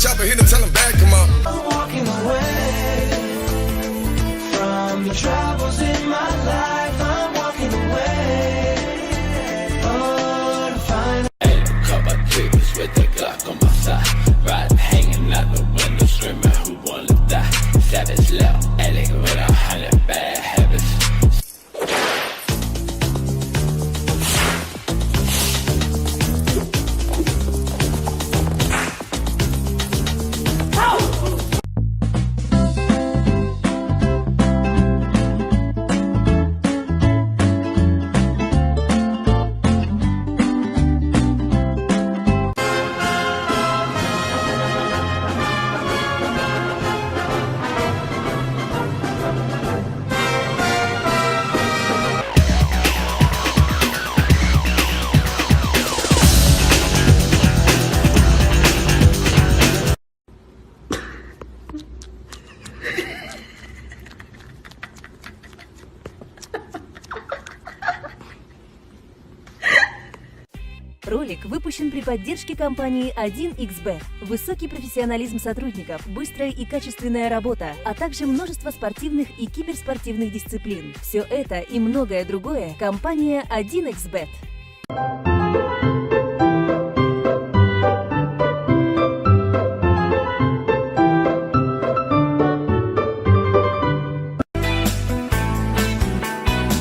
chopper, hit him, tell him back, come on. I'm walking away from the troubles in my life. I'm walking away. Oh, to find a couple of triggers with the Glock on my side. Riding, hanging out the window, screaming, who wanna die? Savage left, Alec with 100 bad habits. Ролик выпущен при поддержке компании 1xBet. Высокий профессионализм сотрудников, быстрая и качественная работа, а также множество спортивных и киберспортивных дисциплин. Все это и многое другое компания 1xBet.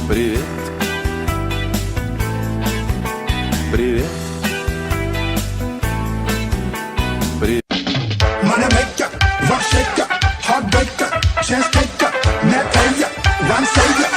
Привет. Привет. Привет. Moneymaker, rough shaker, heartbreaker, chance taker, net payer, one savior.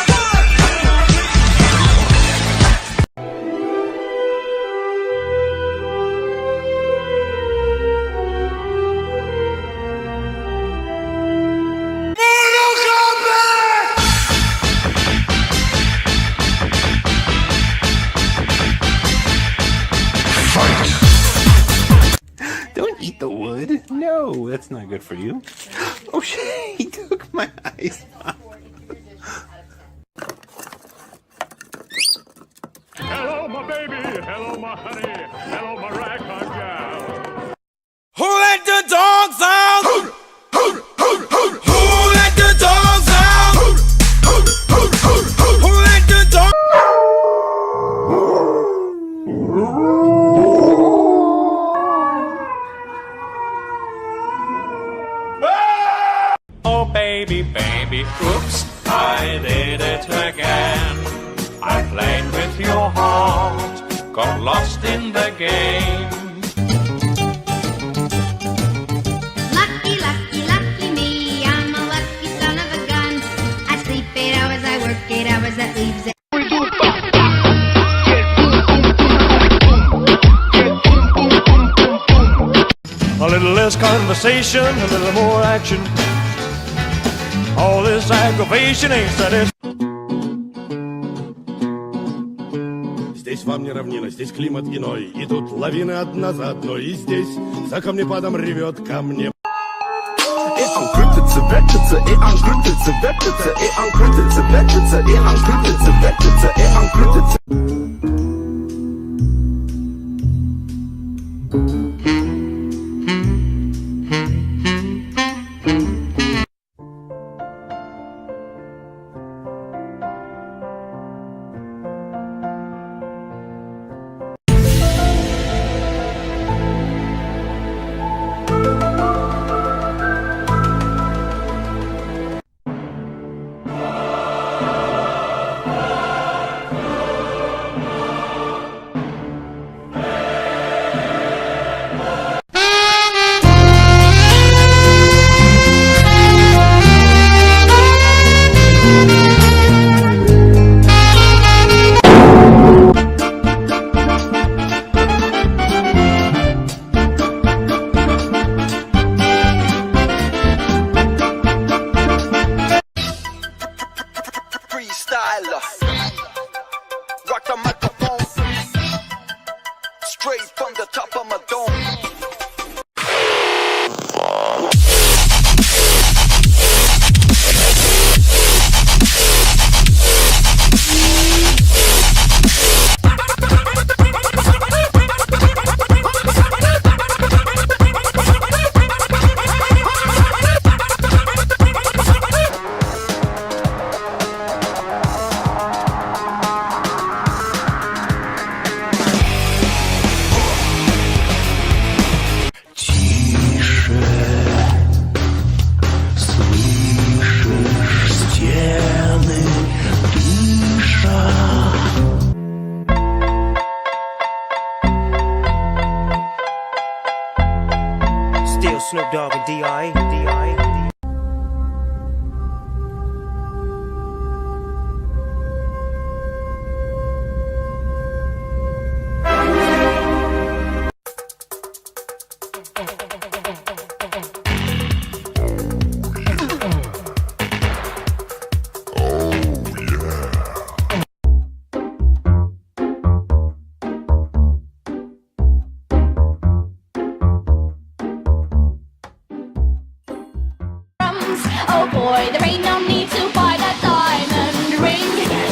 Don't eat the wood. No, that's not good for you. Oh shit, he took my ice pop. Hello, my baby. Hello, my honey. Hello, my ragtime gal. Who let the dogs out? Who let the dogs out? Who let the dogs? Oh, baby, baby, oops, I did it again. I played with your heart, got lost in the game. Lucky, lucky, lucky me, I'm a lucky son of a gun. I sleep 8 hours, I work 8 hours, that leaves it. A little less conversation, a little more action. All this aggravation ain't satisfying. Здесь вам не равнина, здесь климат иной. И тут лавины одна за одной. И здесь за камнепадом ревет ко мне. Rock the microphone straight from the top of my dome. Dogg and D.I. Oh boy, there ain't no need to buy that diamond ring.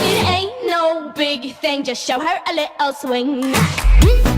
It ain't no big thing, just show her a little swing.